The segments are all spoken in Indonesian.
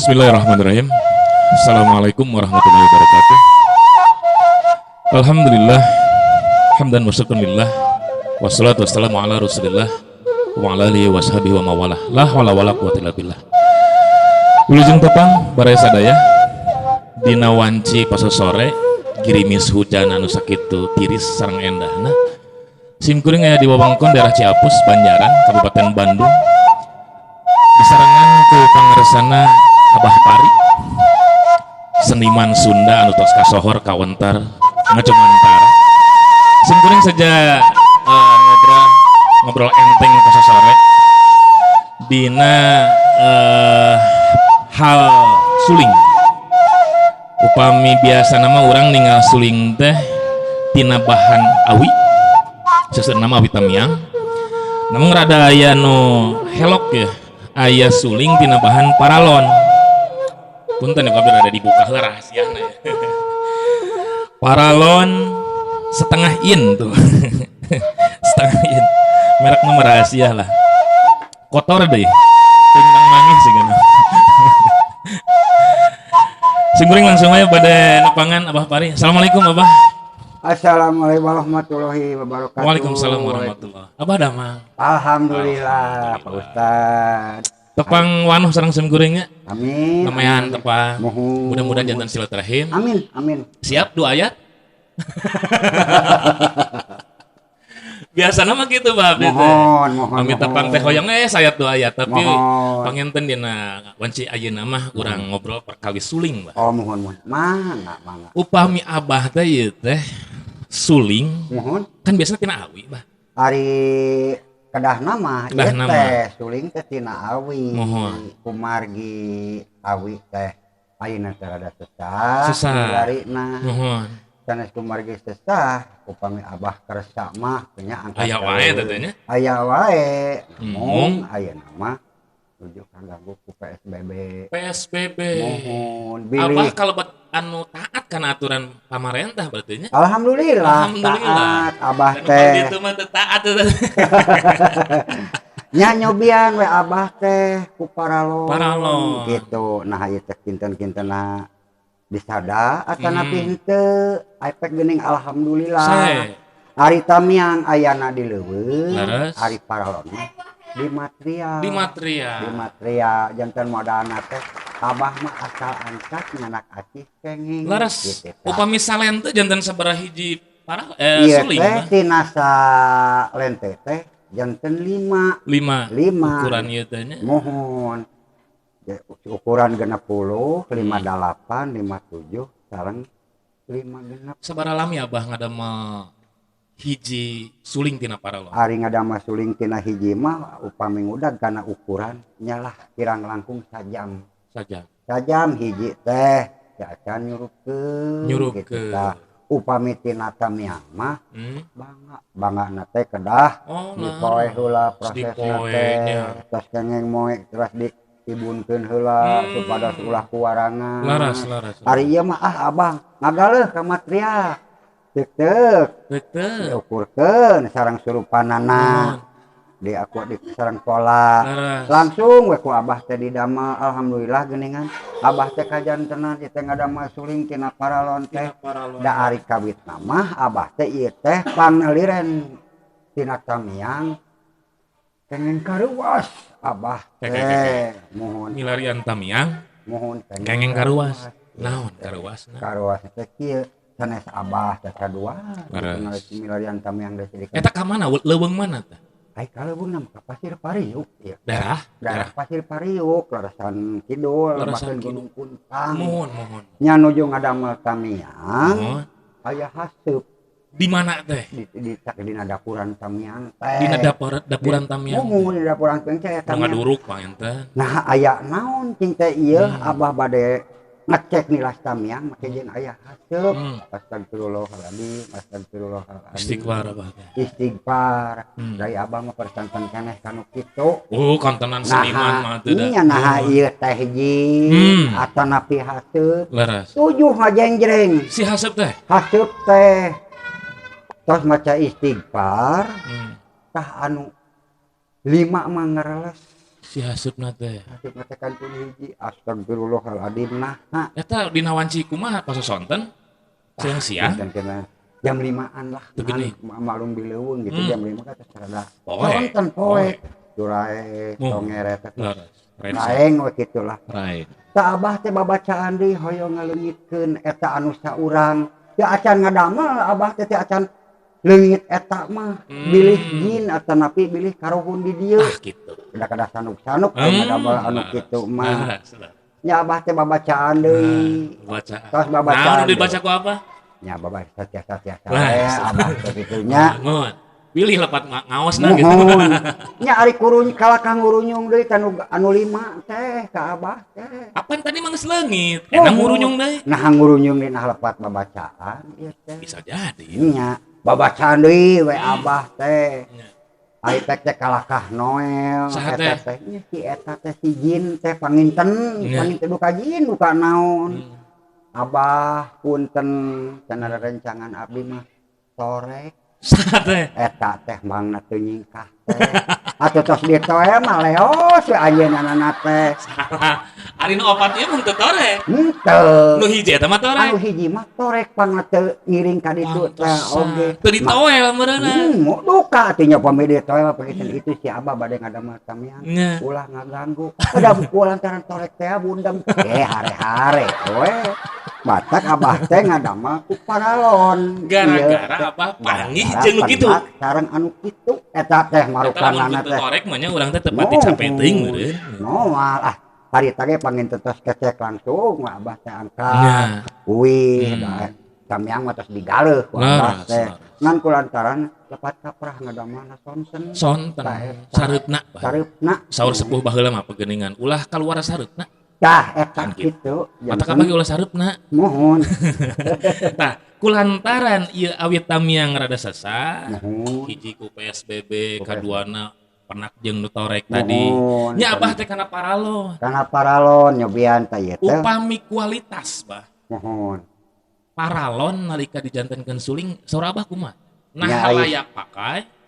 Bismillahirrahmanirrahim. Assalamualaikum warahmatullahi wabarakatuh. Alhamdulillah, hamdan wa syukrulillah, wassalatu wassalamu ala rasulillah wa ala alihi wa sahbihi wa mawalah. La hawla wala quwwata illa billah. Wilujeng tepang baraya sadaya dina wanci pasa sore girimis hujan anu sakitu tiris sareng endahna. Simkuring aya di wewengkon daerah Ciapus, Banjaran, Kabupaten Bandung. Disarangan ku pangaresana Abah Pari, seniman Sunda anu tos kasohor kawentar ngacumantara. Simkuring saja ngobrol enteng pasa sore dina hal suling. Upami biasa nama orang ninggal suling teh tina bahan awi, sesuatu nama awi tamiang. Namun rada aya nu helok ya, aya suling tina bahan paralon. Punten ya kabeh rada dibuka lah rahasiana ya. Paralon setengah in tuh. Setengah in. Merek nomor rahasia lah. Kotor deh. Tindang mangis sih kan. Singkuring langsung aja pada nepangan Abah Pari. Assalamualaikum Abah. Assalamualaikum warahmatullahi wabarakatuh. Waalaikumsalam warahmatullahi. Abah damang. Alhamdulillah Pak Ustad. Tepang wanuh sareng simkuringnya. Amin. Namayan tepang. Mohon. Mudah-mudahan jantan silaturahim. Amin. Amin. Siap 2 ayat? Biasa nama gitu Bab. Mohon. Kami tepang teh hoyong saya 2 ayat tapi Mohon. pangenten dina wanci ayeuna mah urang ngobrol perkawis suling, Mbak. Oh mohon. Mangga. Upami Abah teh ieu teh suling Mohon. kan biasanya tina awi, Bah. Hari kedah nama Kedah nama. teh suling teh tina awi. Mohon. Kumargi awi teh ayeuna teh rada susah. Susah. Larina. Mohon. Sanes kumargi susah, upami Abah kersa mah punya angkat. Aya wae tetenya. Aya wae. Mung. Aya nama nuju kanggo ku PSBB. PSBB. Mohon Abah bilih. kalau anu taat kan aturan pamarentah berarti nya. Alhamdulillah. Taat Abah teh. Itu mah teu taat tuh. Nya nyobian we Abah teh ku paralon. Paralon. Gitu. Nah ieu teh kinten-kintena disada atana pinte efek geuning alhamdulillah. Sae. Ari tamiang ayana di leuweung, Leres. ari paralon di material. Di material. Di material janten modalna teh Abah mah asal angkat nganak acih kenging. Laras Gitu, tah. upami salen teh jantan sabaraha hiji Iya suling teh mah. tina sa lente teh janten 5. 5 5. ukuran ieu teh nya. Mohon. Ya, ukuran 60, 58, 57 sareng 5 Sabaraha lami Abah ngadamel hiji suling tina paralon. Ari ngadamel suling tina hiji mah upami ngudag kana ukuran nyalah kirang langkung sajam. Sajam hiji teh ya acan nyurupkeun gitu tah. Upami tina tamiang mah bangga teh kedah dipoe heula prosesna teh terus kengeng moe terus dibunkeun heula supados ulah kuwarangan. Laras. Ari ieu mah Abang ngagaleuh ka material. Teuk diukurkeun sareng surupanana. Di aku di sareng pola. Langsung we ku Abah teh didamel alhamdulillah geuningan. Abah teh kajantenan ieu teh ngadamel suling tina paralon teh. Da ari kawitna mah Abah teh ieu teh panaliren tina tamiang kenging karuas Abah teh mohon Milarian tamiang mohon kengeng karuas. Naon karuasna? Karuas teh kieu sanes Abah teh kadua milarian tamiang teh sedikit. Eta ka mana? Leuweung mana teh? Ai kaleuweung mah ka Pasir Pariuk ieu. Daerah Pasir Pariuk larasan kidul bakeun Gunung Puntang. Mohon. Nya nuju ngadamel tamiang aya haseup. Di mana teh? Di dina dapuran tamiang teh. Dina dapuran tamiang. Di dapuran tamiang teh tamiang. Ngaduruk mah ente. Nah aya naon cing teh ieu Abah bade ngecek nilas tamiang make jeung aya haseup. Astagfirullahaladzim. Istighfar Abah. Istighfar. Dari Abah mah persanten keneh kanu kitu. Kantenan seniman mah teu da. Iya nah ieu teh hiji atanapi haseup. Laras. 7 ngajenjreng. Si haseup teh. Haseup teh tos maca istighfar tah anu 5 mah ngareles Si hasupna teh. Hasupna teh kan pun hiji. Astagfirullahaladzim. Nah, Eta dina wanci kumaha pas sonten? Siang-siang. Jam 5-an lah. Teu geuning. Malung bileuweung gitu jam 5 kan sarada. Poe. Sonten poe. Durae tongeret teh. Raeng we kitu lah. Raeng. Ta abah teh babacaan deui hoyong ngaleungitkeun eta anu saurang. Teu acan ngadamel abah teh acan leungit eta mah bilih jin atanapi bilih karuhun di dieu. Gitu. Kada sanuk-sanuk ngadamel anu kitu mah. Nya abah teh babacaan deui. Bacaan. Tos babacaan. Nah, dibaca ku apa? Nya babah satya-satya abah teh kitunya. Pilih lepat ngaosna gitu. Nya ari kuruny kalakah ngurunyung deui anu 5 teh ka abah teh. Apaan tadi mah geus leungit? Enang ngurunyung deui. Nah ngurunyung deui nah lepat babacaan ieu teh. Bisa jadi. Nya babacaan deui we abah teh. Ari teh kalakah Noel eta teh nya si eta teh si jin teh panginten duka jin duka naon. Abah punten cenah rencangan abdi mah torek. Sate. Eta teh mangna teu nyingkah teh. Atuh tos ditu we mah leos we ayeunana teh. Salah. Ari nu opat ieu mun teu torek. Henteu. Nu hiji eta mah torek. Anu hiji mah torek pangna teu ngiring ka ditu teh oge. Teu ditoel meureunna. Mau duka atuh nya pami ditoel mah peugeun itu si abah bade ngadamel tamiang. Ulah ngaganggu. Ada buku lantaran torek teh bundem. Hare-hare we. Batak abah teh ngadamel ku paralon. Gara-gara apa panggih jeung kitu. Sareng anu kitu eta teh marukanana teh. Torek mah nya urang teh teu pati capek teuing meureun. Moal hari tage panginten tos kecek langsung abah teh angkat. Wih, tamiang mah tos digaleuh ku abah teh. Ngan kulantaran lepat kaprah ngadamel sonten. Sonten. Sareupna. Sareupna. Saur sepuh baheula mah pegeuningan. Ulah kaluar sareupna. Tah eta kitu. Mata kabagi ulah sareupna. Mohon. Tah, kulantaran ieu awit tamiang rada sasa. Hiji ku PSBB, kaduana penak jeung nu torek tadi. Nya abah teh kana paralon. Kana paralon nyobian teh ieu teh. Upami kualitas, bah. Mohon. Paralon nalika dijantenkeun suling saur abah kumaha? Nah layak pakai.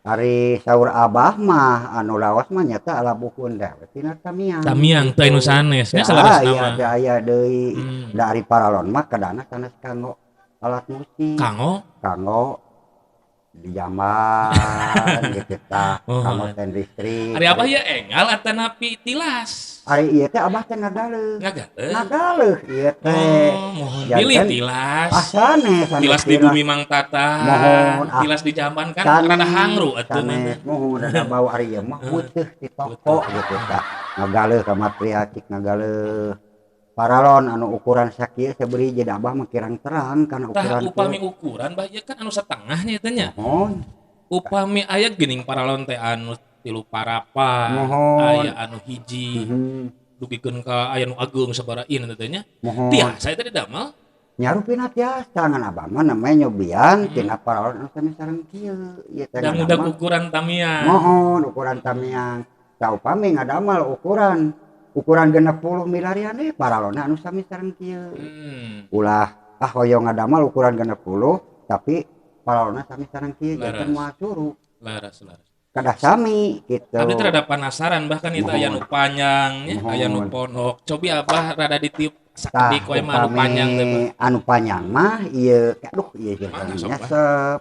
Ari saur abah mah anu lawas mah nyata alabuhun da tina tamiang. Tamiang teh anu sanes nya salaras nama. Iya aya deui. Da ari paralon mah kadana sanes kanggo alat musik. Kanggo di jamban gitu tah. Kanggo ten listrik. Ari abah ya enggal atanapi tilas. Ari ieu teh abah teh ngagaleuh. Ngagaleuh ieu teh. Pilih tilas. Sanes tilas di bumi Mang Tata. Mohon. Tilas di jamban kan rada hangru atuh mah. Mohon rada bau ari ieu mah puteuh di toko gitu tah. Ngagaleuh ka matria cik ngagaleuh. Paralon anu ukuran sakieu sabeuri jadi abah mah kirang terang kana ukuran. Tah upami ukuran bah ieu kan anu satengah nya teh nya. Upami aya geuning paralon teh anu 3 parapan, aya anu hiji, dugikeun ka aya nu ageung sabarain teh nya. Tiasa eta didamel. Nyarupina tiasa ngan abah mah namanya nyobian tina paralon anu sami sareng kieu. Ieu teh mudah ukuran tamiang. Mohon ukuran tamiang. Ta upami ngadamel ukuran 60 milarian paralonna anu sami sareng kieu. Ulah hoyong ngadamel ukuran 60 tapi paralonna sami sareng kieu janten moal suruh. Laras. Kada sami gitu. Abdi rada penasaran bahkan itu aya nu panjang nya, aya nu pondok. Cobi abah rada ditiup sakedik we mah anu panjang teh. Anu panjang mah ieu aduh ieu nyesep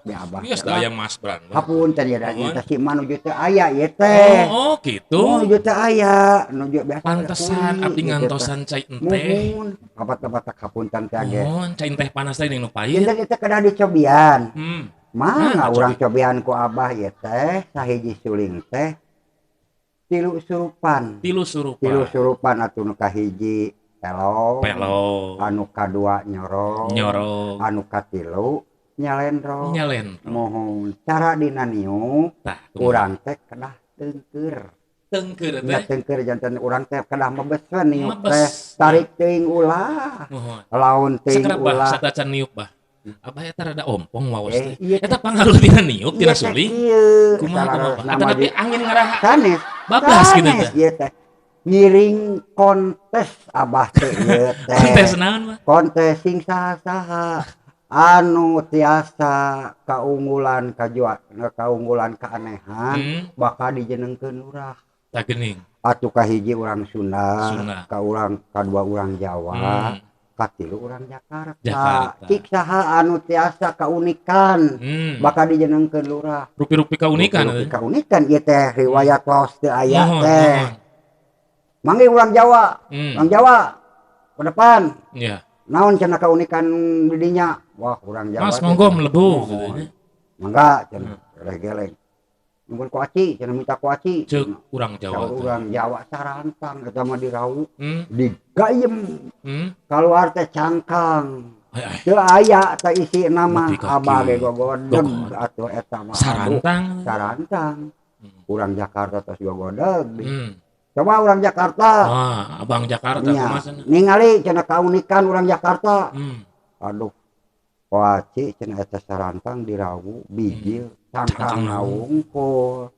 ya abah. Geus da aya Mas Bran. Hapunten ya da nya si manuju teh aya ieu teh. Oh kitu. Nuju teh aya, nuju biasa. Pantesan abdi ngantosan cai enteh. Mohon kapat-kapat hapunten teh ge. Mohon cai enteh panas teh nu payeu. Ieu teh kada dicobian. Mangga urang cobian ku abah ieu teh sahiji suling teh 3 surupan. 3 surupan atuh nu kahiji pelo. Anu kadua nyoro. Anu katilu nyalendro. Mohon cara dina niup urang teh kedah teungkeur. Teungkeur janten urang teh kedah mebesen niup teh tarik teuing ulah. Laun teuing ulah. Sakrabah satacan niup bah. Abah eta rada ompong waos teh. Eta pangaruh tina niup tina suling. Kumaha tapi angin ngaraha. Sanes. Bablas kitu teh. Ieu teh ngiring kontes abah teh ieu teh. Kontes naon mah? Kontes sing saha-saha anu tiasa kaunggulan kajuan kaunggulan keanehan bakal dijenengkeun urang. Tak gening. Atuh kahiji urang Sunda, ka kadua urang Jawa, katilu urang Jakarta. Cik saha anu tiasa kaunikan, bakal dijenengkeun lurah. Rupi-rupi kaunikan. Rupi kaunikan ieu teh riwayat waos teu aya teh. Mangga urang Jawa. Urang Jawa ke depan. Iya. Naon cenah kaunikan di dinya? Wah, urang Jawa. Mas monggo mlebu gitu. Mangga cenah geleng. Numpun kuaci, cenah minta kuaci. Ceuk urang Jawa. Urang Jawa sarantang eta mah dirawu. Digayem. Kaluar teh cangkang. Teu aya teh isi nama abah ge gogodeg atuh eta mah. Sarantang. Urang Jakarta tos gogodeg. Coba orang Jakarta. Abang Jakarta kumaha? Ningali cenah kaunikan urang Jakarta. Aduh. Kuaci cenah eta sarantang dirawu bijil cangkang wungkul.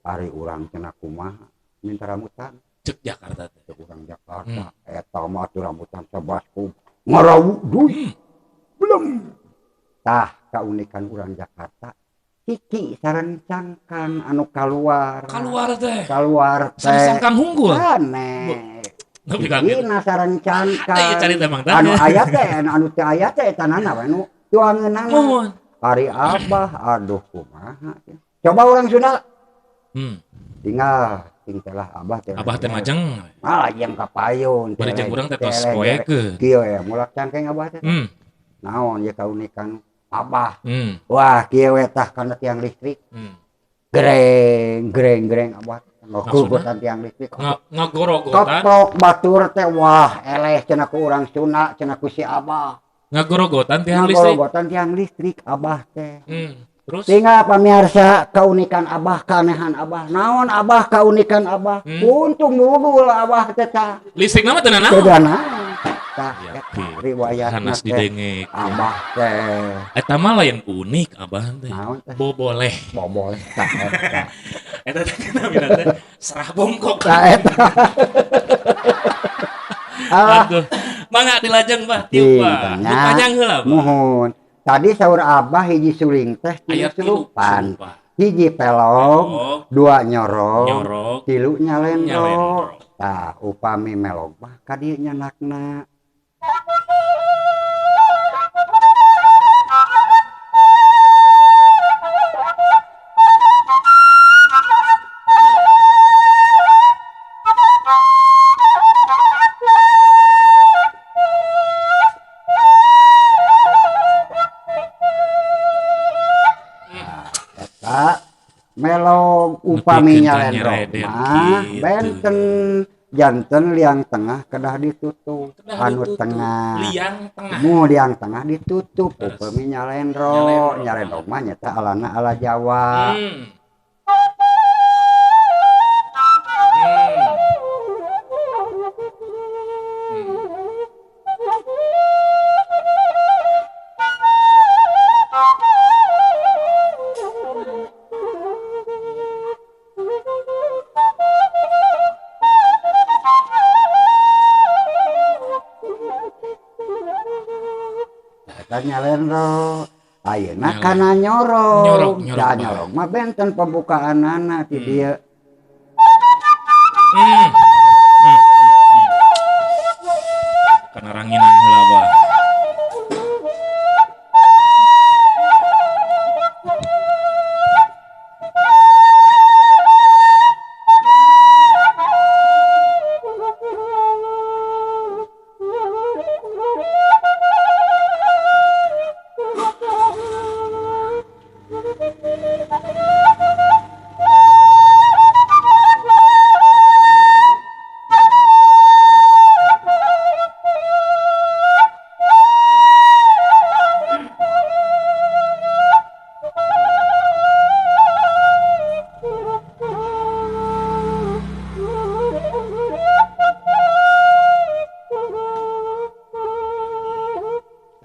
Ari urang cenah kumaha minta rambutan. Cek Jakarta teh urang Jakarta. Eta mah atuh rambutan sabasku ngarawu duit. Belum. Tah kaunikan urang Jakarta. Ciki sareng cangkang anu kaluar teh cangkang hunggul aneh dina sareng cangkang anu aya teh tanana we nu tuangeunana ari abah aduh kumaha coba urang Sunda tinggal tingtelah abah teh majeng malah yang kapayun bari jeung urang teh tos poekeun kieu ya mulak cangkeng abah teh naon ya kaunikan abah wah kieu tah kana tiang listrik greng abah ngagorogotan tiang listrik ngagorogotan keprok batur teh wah eleh cenah ku urang Sunda cenah ku si abah ngagorogotan tiang listrik abah teh terus tinggal pamirsa kaunikan abah kanehan abah naon abah kaunikan abah untung nulul abah teh tah listrik nama teu naon riwayat Hanas didengek abah teh eta mah lain unik abah teh boboleh tah eta teh kenapa teh serah bongkok eta aduh mangga dilajeng Pak tiup Pak panjang heula mohon tadi saur abah hiji suling teh tilu sulupan hiji pelog dua nyorok tilu nyalendro tah upami melog mah ka dieu nyanakna melog upami nyalendro mah benten janten liang tengah kedah ditutup anu tengah liang tengah ditutup upami nyalendro mah nyata alana ala Jawa nyalendro ayeuna kana nyorok mah benten pembukaanana ti dieu kana ranginan heula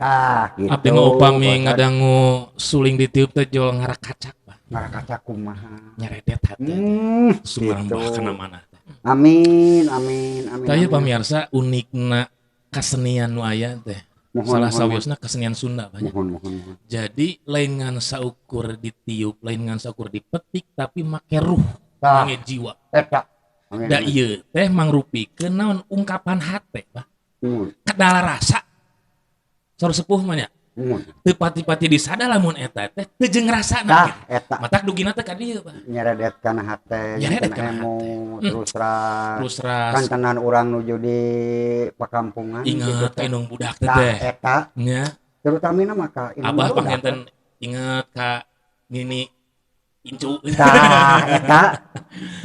Abah gitu. Abdi mah upami ngadangu suling ditiup teh jol ngarakacak Pak. Ngarakacak kumaha? Nyaredet hati. Sumrambah kana mana. Amin. Taya pamirsa unikna kasenian nu aya teh. Salah sawiosna kesenian Sunda banyak. Mohon. Jadi lain ngan saukur ditiup, lain ngan saukur dipetik tapi make ruh, make jiwa. Eta Da ieu teh mangrupikeun naon ungkapan hate bah. Kadala rasa. Sor sepuh mah nya. Teu pati-pati disada lamun eta teh teu jeung rasana. Eta. Matak dugina teh ka dieu bah. Nyeredet kana hate, Nyeredet kana emu, terus ras. Kan tenan urang nuju di pakampungan. Ingat ka indung budak teh teh. Eta. Nya. Terutama maka Abah panghenten ingat ka nini incu. Eta.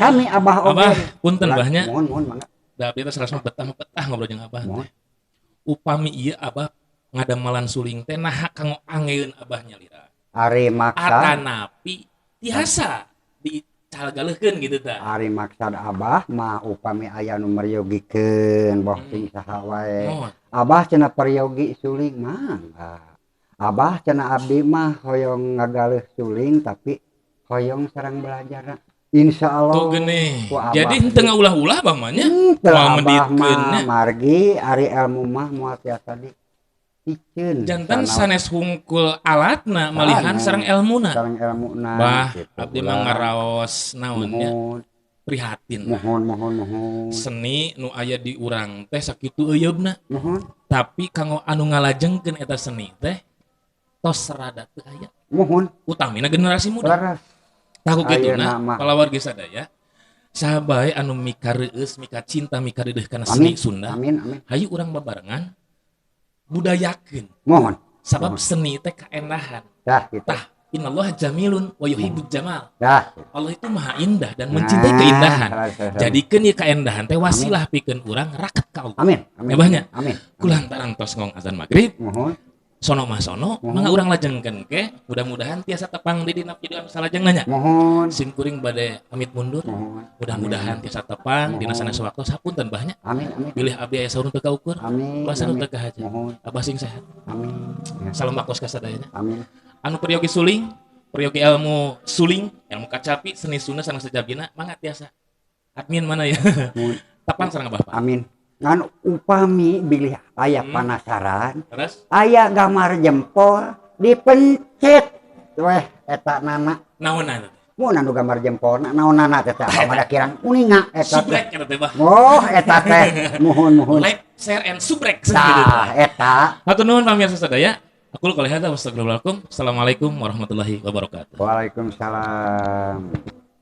Kami abah oge. Abah punten bahnya. Mohon mangga. Da abdi teh sarasna betah ngobrol jeung abah teh. Upami ieu abah ngadamalan suling teh naha kanggo angeun abahnya lira. Ari maksad atanapi tiasa dicalgaleukeun gitu tah. Ari maksad abah mah upami aya nu meryogikeun boh ting saha wae. Abah cenah peryogi suling mah. Abah cenah abdi mah hoyong ngagaleuh suling tapi hoyong sareng belajar. Insyaallah. Tuh geuning. Jadi henteu ngaulah-ulah Bang mah nya. Moal menditkeun margi ari ilmu mah moal tiasa dipikeun. Janten sanes hungkul alatna malihan sareng elmuna. Sareng elmuna. Bah, abdi mah ngaraos naon nya. Prihatin. Mohon. Seni nu aya di urang teh sakitu eyeubna. Mohon. Tapi kanggo anu ngalajengkeun eta seni teh tos rada teu aya. Mohon. Utamina generasi muda. Laras. Tahu kituna palawargi sadaya. Saha bae anu mika reueus, mika cinta, mika deudeuh kana seni Sunda. Amin. Hayu urang babarengan budayakeun. Mohon. Sabab seni teh kaendahan. Tah kitu. Tah, innallaha jamilun wa yuhibbul jamal. Dah. Allah itu maha indah dan mencintai keindahan. Jadikeun ieu kaendahan teh wasilah pikeun urang raket ka Allah. Amin. Ebahnya. Amin. Kulantaran tos ngong azan magrib. Mohon. Sono mah sono, mangga urang lajengkeun ke, mudah-mudahan tiasa tepang di dina video salajengna nya. Mohon. Sim kuring bade pamit mundur. Mudah-mudahan tiasa tepang dina sanes waktu sapunten bahnya. Amin. Pilih abdi aya saur teu kaukur. Amin. Basa nu teu kahaja. Abah sing sehat. Amin. Salam makos ka sadayana. Amin. Anu peryogi suling, peryogi ilmu suling, ilmu kacapi, seni Sunda sareng sejabina mangga tiasa. Admin mana ya? Tepang sareng Abah. Amin. Ngan upami bilih aya panasaran. Terus aya gambar jempol dipencet weh eta nana naonan mun anu gambar jempolna naonana teh pamada kirang uninga eta subrek teh bah eta teh mohon like share and subrek tah eta hatur nuhun pamirsa sadaya aku qouli hadza wassalamualaikum warahmatullahi wabarakatuh. Waalaikumsalam.